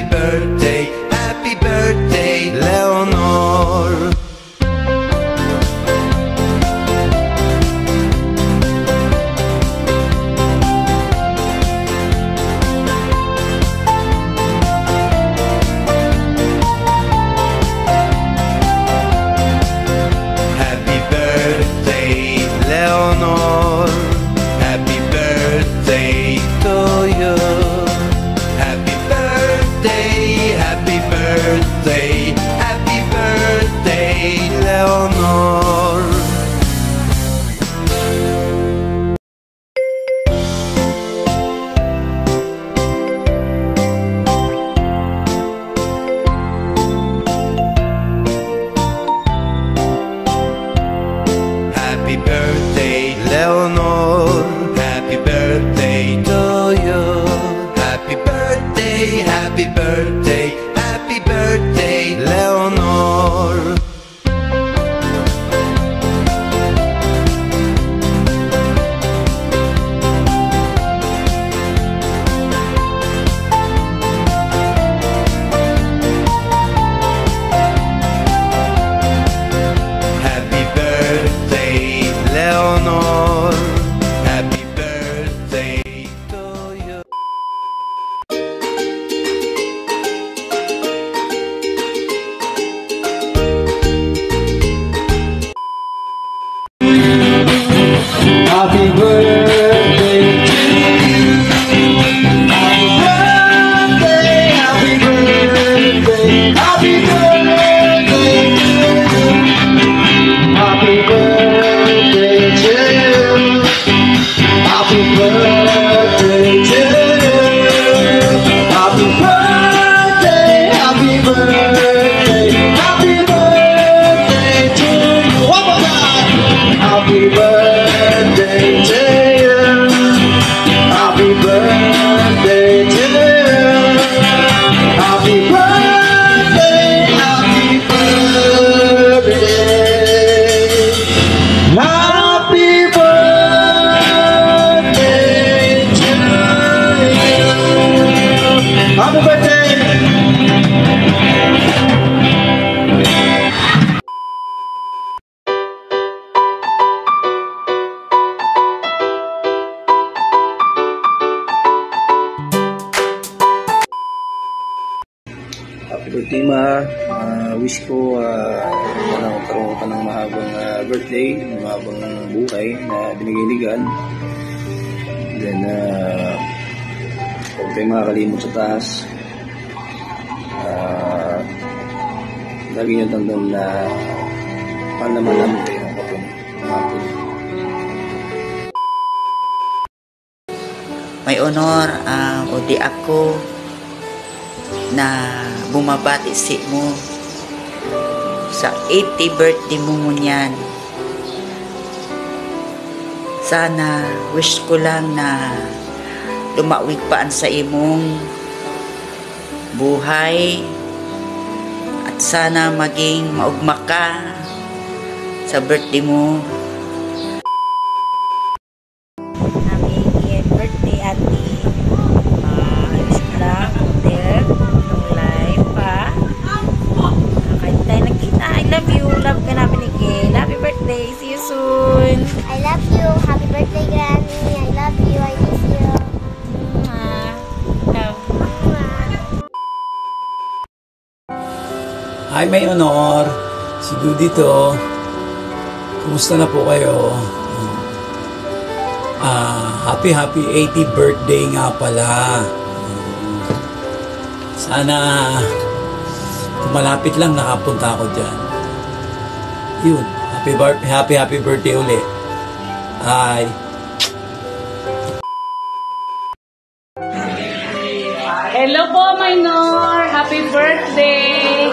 happy birthday, Leonor. Happy birthday, Leonor. Happy birthday to you. Happy birthday, happy birthday, happy birthday, Leonor. Happy birthday, Leonor. Happy birthday to you. Happy birthday, happy birthday, happy birthday, Leonor. Happy birthday, Leonor. Happy birthday to you. Happy birthday to you. Happy birthday, happy birthday, happy birthday to you. Happy birthday to you. Happy birthday to you. Happy birthday, happy birthday, happy birthday to you. One more time. Happy birthday to you. Happy birthday to you. Happy birthday, happy birthday. Happy birthday to you. Happy birthday. Happy birthday, Ma. Wish ko magkaroon ka ng mahabang birthday, mahabang buhay na binigay-ligan. Then, huwag tayo makakalimot sa taas. Lagi nyo tandaan na mahal naman namin kayo ng kapon. May honor o di ako na bumabati si mo sa 80th birthday mo ngunyan. Sana wish ko lang na lumawig paan sa imong buhay at sana maging maugma ka sa birthday mo. Happy birthday, Ate. Wish ko lang there nung live pa. Kahit tayo nagkita, I love you. Love ka namin ni Gail. Happy birthday. See you soon. I love you. Happy birthday, Granny. I love you. I miss you. Love. Hi, may honor. Si Dudy to. Kumusta na po kayo? Happy 80th birthday nga pala. Sana kung malapit lang nakapunta ako dyan. Yun. Happy birthday ulit. Hi. Hello po, Minor! Happy birthday!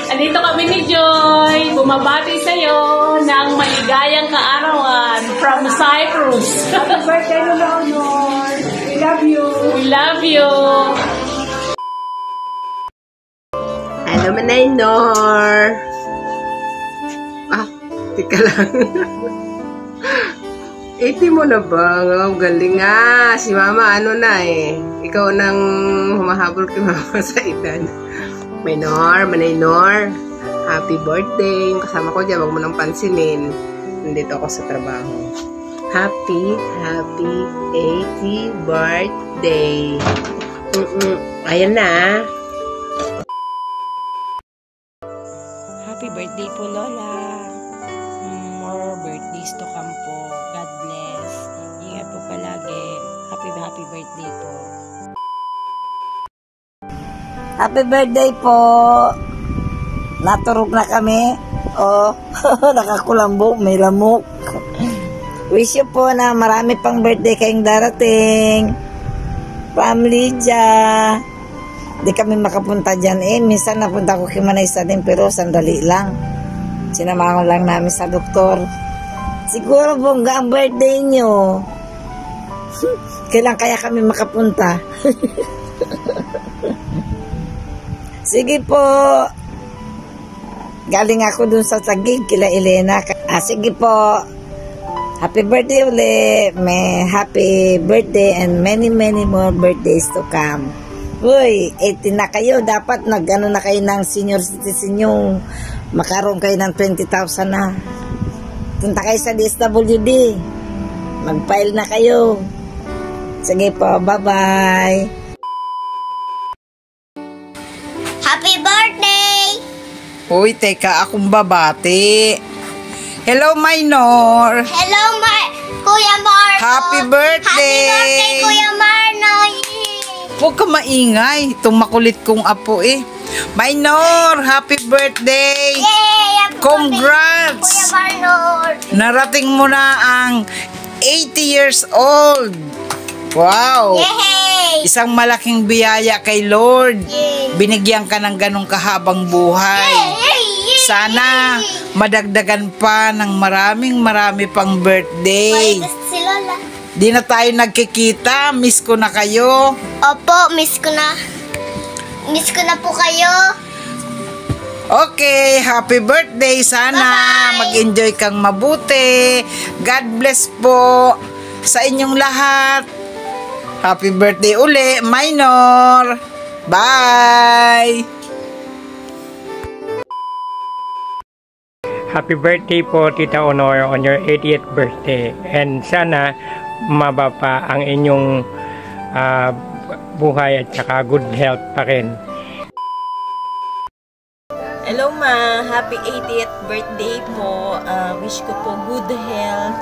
Andito kami ni Joy. Bumabati sa'yo ng maligayang kaarawan from Cyprus. Happy birthday, Leonor! We love you! We love you! Hello, Minor! Tika lang. 80 mo na ba? Oh, galing nga. Si mama ano na eh. Ikaw nang humahabol kay mama sa edad. Manay-Nor. Happy birthday. Yung kasama ko dyan, wag mo nang pansinin. Nandito ako sa trabaho. Happy 80 birthday. Ayan na. Happy birthday po, Lola. More birthdays to come po. God bless. Ingat po palagi. Happy birthday po. Happy birthday po. Naturog na kami. Oh, nakakulambo, may lamok. Wish you po na marami pang birthday kayong darating. Family dyan. Di kami makapunta dyan eh. Minsan napunta ko kay Manaysa din pero sandali lang. Sinamahan lang namin sa doktor. Siguro bongga ang birthday nyo. Kailan kaya kami makapunta? Sige po. Galing ako dun sa Taguig kila Elena. Sige po. Happy birthday ulit. May happy birthday and many more birthdays to come. Uy, 18 na kayo. Dapat nag-ano na kayo ng senior citizen yung makaroon kayo ng 20,000 na. Punta kayo sa DSWD. Mag-file na kayo. Sige po, bye-bye. Happy birthday! Uy, teka, akong babati. Hello, Minor. Hello, Kuya Marno. Happy birthday! Happy birthday, Kuya Marno. Huwag ka maingay. Itong makulit kong apo eh. Minor, happy birthday! Yay! Happy Congrats! birthday, Kuya Marno. Narating mo na ang 80 years old. Wow! Yay! Isang malaking biyaya kay Lord. Yay! Binigyan ka ng ganong kahabang buhay. Yay! Sana madagdagan pa ng marami pang birthday. Balik si Lola. Di na tayo nagkikita. Miss ko na kayo. Opo, miss ko na. Miss ko na po kayo. Okay, happy birthday. Sana Bye-bye. mag-enjoy kang mabuti. God bless po sa inyong lahat. Happy birthday uli, Minor. Bye! Happy birthday po, Tita Honor, on your 80th birthday. And sana maba pa ang inyong buhay at saka good health pa rin. Hello ma, happy 80th birthday po. Wish ko po good health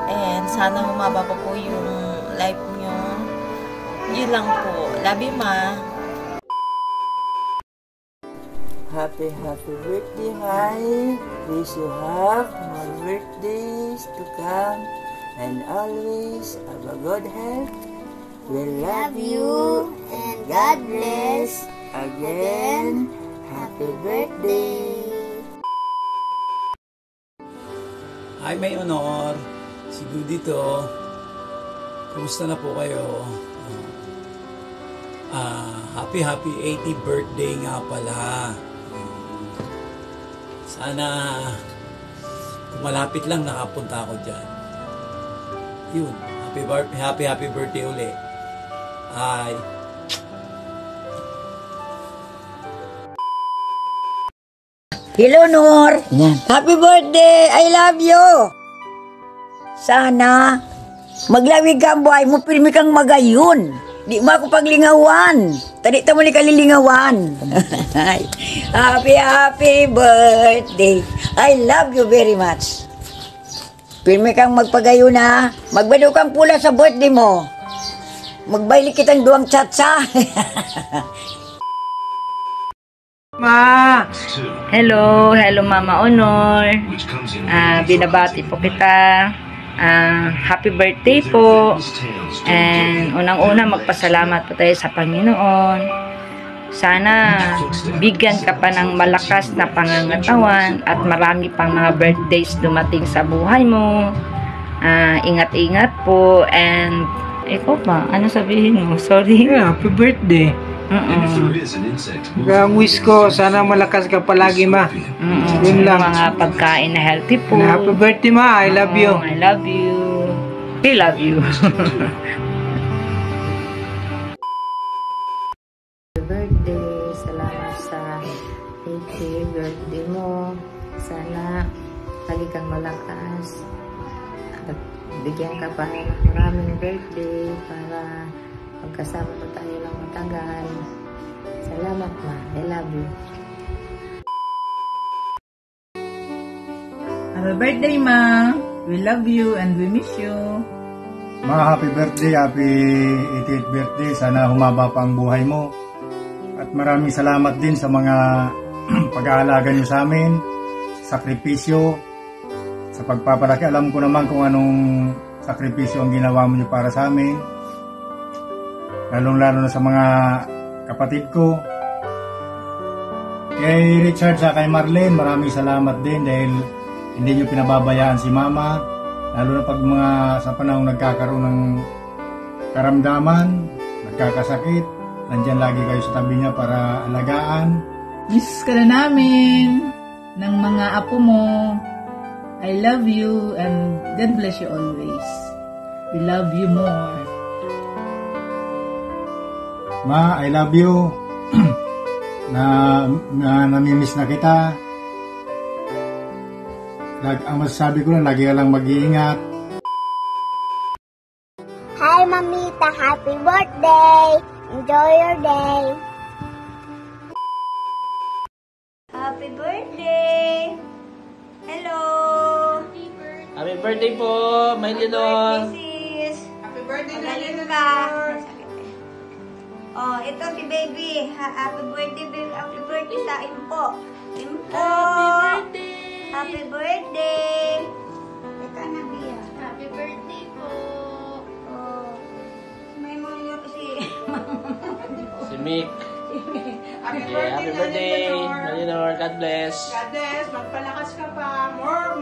and sana humaba pa po yung life nyo. Yun lang po. Love you ma. Happy birthday, hi. Wish you have more birthdays to come and always have a good health. We love you and God bless. Again, happy birthday. Hi, may honor. Si Goody to. Kumusta na po kayo? Happy 80th birthday nga pala. Sana kung malapit lang nakapunta ako dyan. Yun. Happy birthday uli. Hi. Hello, Nor. Happy birthday. I love you. Sana maglawig ka ang buhay mo, pirmi kang magayon. Di mo ako paglingawan. Tadi mo ni kalilingawan. Happy birthday. I love you very much. Pirmi kang magpagayon na. Magbado kang pula sa birthday mo. Magbayli kitang duwang tsatsa. Ma! Hello Mama Honor. Binabati po kita. Happy birthday po. And unang-una magpasalamat po tayo sa Panginoon. Sana bigyan ka pa ng malakas na pangangatawan at marami pang mga birthdays dumating sa buhay mo. Ingat-ingat po. And ikaw pa, ano sabihin mo? Sorry. Yeah, happy birthday. Ang wish ko, sana malakas ka palagi, ma. Yun lang. Mga pagkain na healthy po. Happy birthday, ma. I love you. I love you. We love you. Birthday, salamat sa 80th birthday mo. Sana lagi kang malakas at bigyan ka pa ng maraming birthday para magkasama pa tayo ng matagal. Salamat, ma. I love you. Happy birthday, ma. We love you and we miss you. Ma, happy birthday, happy 80th birthday. Sana humaba pa ang buhay mo. At maraming salamat din sa mga pag-aalaga nyo sa amin, sakripisyo, sa pagpapalaki. Alam ko naman kung anong sakripisyo ang ginawa mo nyo para sa amin. Lalong-lalo na sa mga kapatid ko. Kay Richard sa kay Marlene, maraming salamat din dahil hindi nyo pinababayaan si Mama. Lalo na pag mga sa panahong nagkakaroon ng karamdaman, nagkakasakit, nandyan lagi kayo sa tabi niya para alagaan. Miss ka na namin ng mga apo mo. I love you and God bless you always. We love you more. Ma, I love you. Namimiss na kita. Ang masasabi ko lang, lagi ka lang mag-iingat. Hi, Mamita. Happy birthday. Enjoy your day. Happy birthday! Hello! Happy birthday po, my Leonor. Happy birthday, Magaling ka. Oh, ito si baby. Happy birthday, baby. Happy birthday sa Impo. Impo! Happy birthday! Happy birthday! Ito na, Bia. Happy birthday po. Oh. May mga kasi. Si Mick. Happy Happy birthday, Leonor. God bless. God bless. Magpalakas ka pa. More